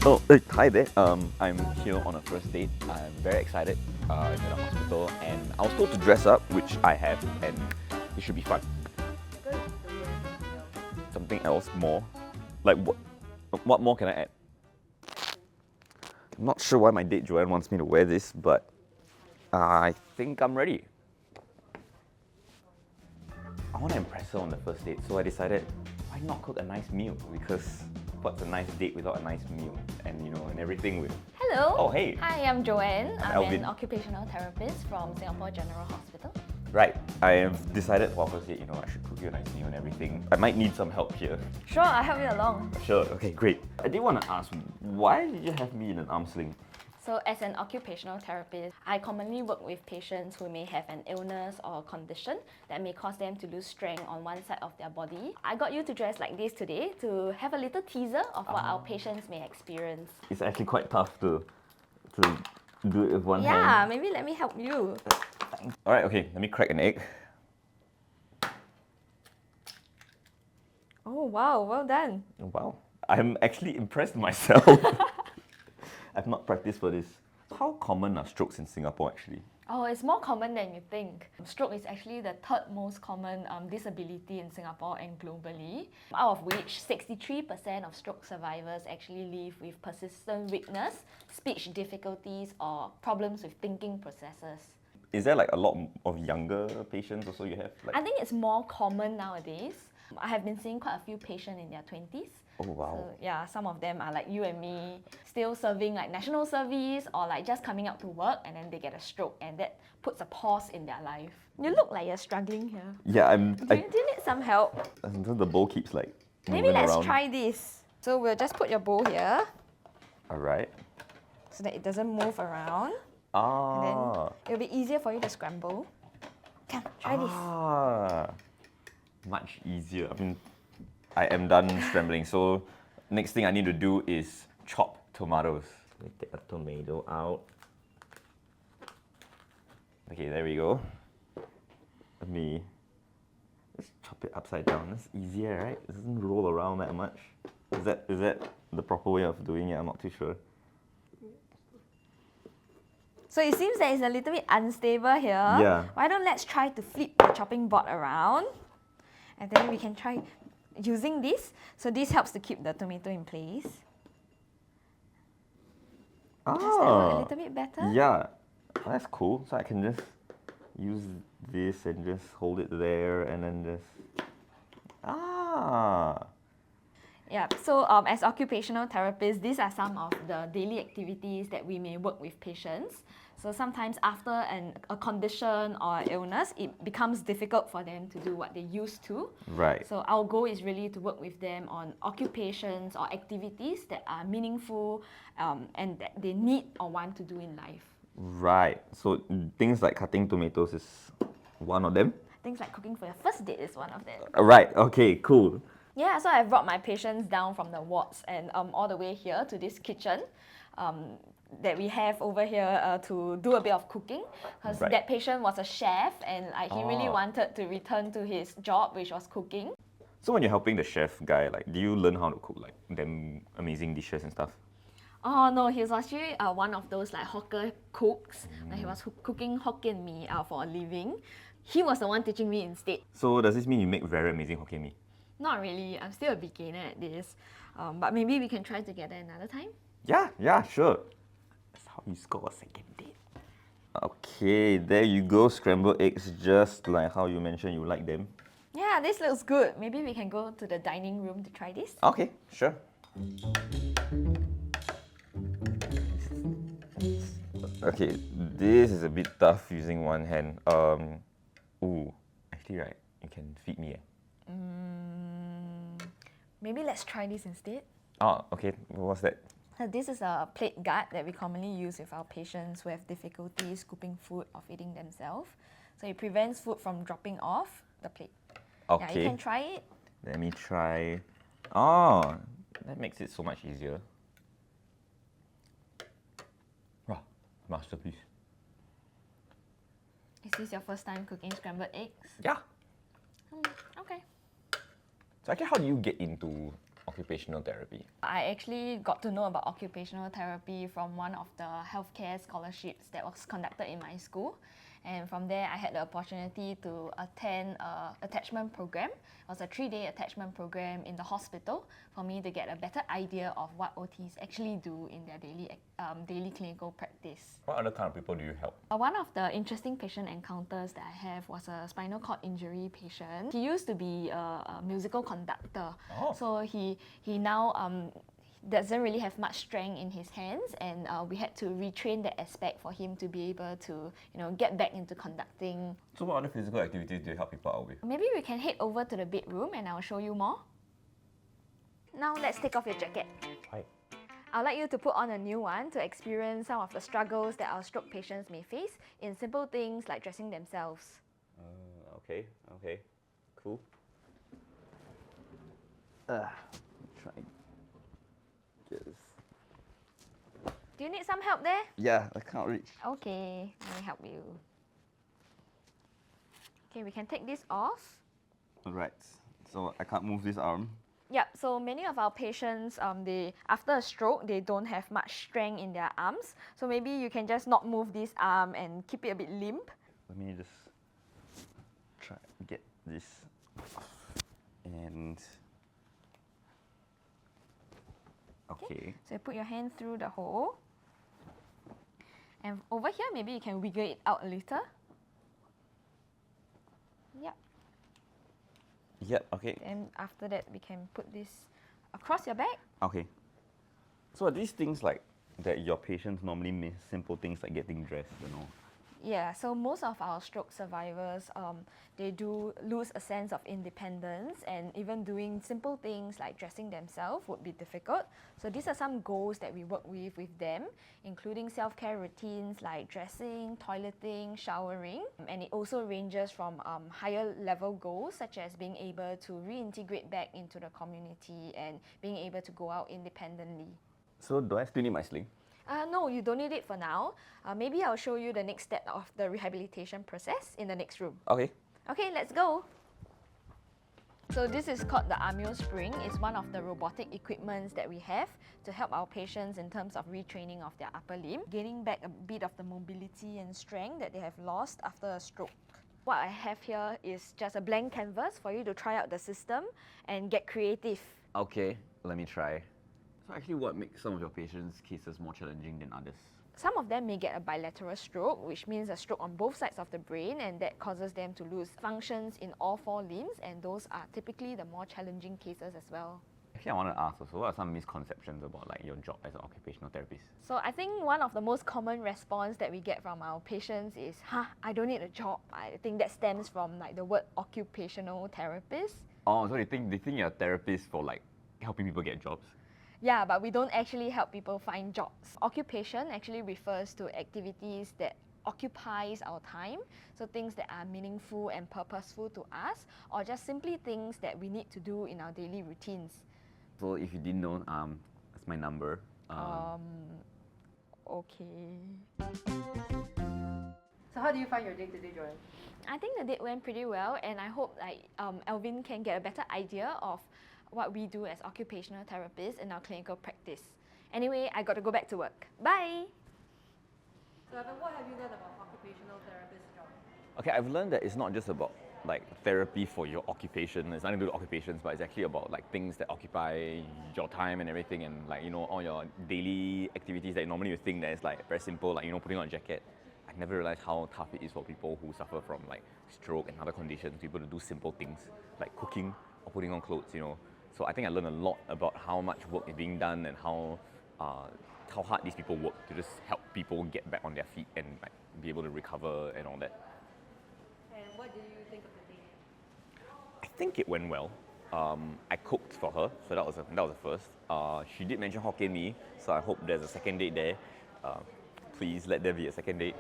Oh, hi there. I'm here on a first date. I'm very excited. I'm at the hospital, and I was told to dress up, which I have, and it should be fun. Something else more? Like what? What more can I add? I'm not sure why my date Joanne wants me to wear this, but I think I'm ready. I want to impress her on the first date, so I decided, why not cook a nice meal? Because what's a nice date without a nice meal? And and everything with... Hello. Oh, hey. Hi, I'm Joanne. I'm Alvin. an occupational therapist from Singapore General Hospital. Right. I have decided for our first date, I should cook you a nice meal and everything. I might need some help here. Sure, I'll help you along. Sure, okay, great. I did want to ask, why did you have me in an arm sling? So as an occupational therapist, I commonly work with patients who may have an illness or condition that may cause them to lose strength on one side of their body. I got you to dress like this today to have a little teaser of what our patients may experience. It's actually quite tough to do it with one hand. Yeah, maybe let me help you. Alright, okay, let me crack an egg. Oh wow, well done. Wow, I'm actually impressed myself. I've not practiced for this. How common are strokes in Singapore actually? Oh, it's more common than you think. Stroke is actually the third most common disability in Singapore and globally, out of which 63% of stroke survivors actually live with persistent weakness, speech difficulties, or problems with thinking processes. Is there like a lot of younger patients also you have? I think it's more common nowadays. I have been seeing quite a few patients in their 20s. Oh wow. So yeah, some of them are like you and me, still serving like national service or like just coming out to work, and then they get a stroke, and that puts a pause in their life. You look like you're struggling here. Yeah, Do you need some help? the bowl keeps like Maybe moving let's around. try this. So we'll just put your bowl here Alright. so that it doesn't move around. Ah. And then it'll be easier for you to scramble. Come, try this. Ah. Much easier. I mean, I am done scrambling, so next thing I need to do is chop tomatoes. Let me take a tomato out. Okay, there we go. Let me just chop it upside down. That's easier, right? It doesn't roll around that much. Is that the proper way of doing it? I'm not too sure. So it seems that it's a little bit unstable here. Yeah. Why don't let's try to flip the chopping board around, and then we can try using this. So this helps to keep the tomato in place. Does that work a little bit better? Yeah, that's cool. So I can just use this and just hold it there and then just... Yeah, so as occupational therapists, these are some of the daily activities that we may work with patients. So sometimes after a condition or illness, it becomes difficult for them to do what they used to. Right. So our goal is really to work with them on occupations or activities that are meaningful and that they need or want to do in life. Right. So things like cutting tomatoes is one of them? Things like cooking for your first date is one of them. Right. Okay, cool. Yeah, so I've brought my patients down from the wards and all the way here to this kitchen that we have over here to do a bit of cooking, because Right. that patient was a chef and he really Ah. wanted to return to his job, which was cooking. So when you're helping the chef guy, like, do you learn how to cook like them amazing dishes and stuff? Oh no, he was actually one of those like hawker cooks. He was cooking Hokkien mee for a living. He was the one teaching me instead. So does this mean you make very amazing Hokkien mee? Not really, I'm still a beginner at this. But maybe we can try together another time. Yeah, sure. That's how you score a second date. Okay, there you go. Scrambled eggs, just like how you mentioned you like them. Yeah, this looks good. Maybe we can go to the dining room to try this. Okay, sure. Okay, this is a bit tough using one hand. Ooh, actually, right, you can feed me. Maybe let's try this instead. Oh, okay. What's that? So this is a plate guard that we commonly use with our patients who have difficulty scooping food or feeding themselves. So it prevents food from dropping off the plate. Okay. Yeah, you can try it. Let me try. Oh, that makes it so much easier. Wow, masterpiece. Is this your first time cooking scrambled eggs? Yeah. Okay. So actually, how do you get into occupational therapy? I actually got to know about occupational therapy from one of the healthcare scholarships that was conducted in my school. And from there, I had the opportunity to attend an attachment program. It was a 3-day attachment program in the hospital for me to get a better idea of what OTs actually do in their daily clinical practice. What other kind of people do you help? One of the interesting patient encounters that I have was a spinal cord injury patient. He used to be a musical conductor. Oh. So he now doesn't really have much strength in his hands, and we had to retrain that aspect for him to be able to, get back into conducting. So what other physical activities do you help people out with? Maybe we can head over to the bedroom and I'll show you more. Now let's take off your jacket. Why? I'd like you to put on a new one to experience some of the struggles that our stroke patients may face in simple things like dressing themselves. Okay, cool. Try and get this. Do you need some help there? Yeah, I can't reach. Okay, let me help you. Okay, we can take this off. Right, so I can't move this arm. Yep, so many of our patients, after a stroke, they don't have much strength in their arms. So maybe you can just not move this arm and keep it a bit limp. Let me just try and get this off. And okay. So you put your hand through the hole. And over here, maybe you can wiggle it out a little. Yep. Yep, okay. And after that, we can put this across your back. Okay. So are these things like that your patients normally miss, simple things like getting dressed and all? Yeah, so most of our stroke survivors, they do lose a sense of independence, and even doing simple things like dressing themselves would be difficult. So these are some goals that we work with them, including self-care routines like dressing, toileting, showering. And it also ranges from higher level goals such as being able to reintegrate back into the community and being able to go out independently. So do I still need my sling? No, you don't need it for now. Maybe I'll show you the next step of the rehabilitation process in the next room. Okay. Okay, let's go. So this is called the Amio Spring. It's one of the robotic equipments that we have to help our patients in terms of retraining of their upper limb, gaining back a bit of the mobility and strength that they have lost after a stroke. What I have here is just a blank canvas for you to try out the system and get creative. Okay, let me try. So actually what makes some of your patients' cases more challenging than others? Some of them may get a bilateral stroke, which means a stroke on both sides of the brain, and that causes them to lose functions in all 4 limbs, and those are typically the more challenging cases as well. Actually, I want to ask also, what are some misconceptions about like your job as an occupational therapist? So I think one of the most common response that we get from our patients is, I don't need a job. I think that stems from like the word occupational therapist. Oh, so they think you're a therapist for like helping people get jobs? Yeah, but we don't actually help people find jobs. Occupation actually refers to activities that occupies our time, so things that are meaningful and purposeful to us, or just simply things that we need to do in our daily routines. So if you didn't know, that's my number. Okay. So how do you find your day-to-day, Joanne? I think the date went pretty well, and I hope Alvin can get a better idea of what we do as occupational therapists in our clinical practice. Anyway, I got to go back to work. Bye! So Evan, what have you learned about occupational therapist job? Okay, I've learned that it's not just about like therapy for your occupation. It's nothing to do with occupations, but it's actually about like things that occupy your time and everything, and like all your daily activities that normally you think that it's like very simple, like putting on a jacket. I never realized how tough it is for people who suffer from like stroke and other conditions, people to do simple things like cooking or putting on clothes. So I think I learned a lot about how much work is being done and how hard these people work to just help people get back on their feet and like be able to recover and all that. And what do you think of the day? I think it went well. I cooked for her, so that was the first. She did mention Hokkien Mee, so I hope there's a second date there. Please let there be a second date.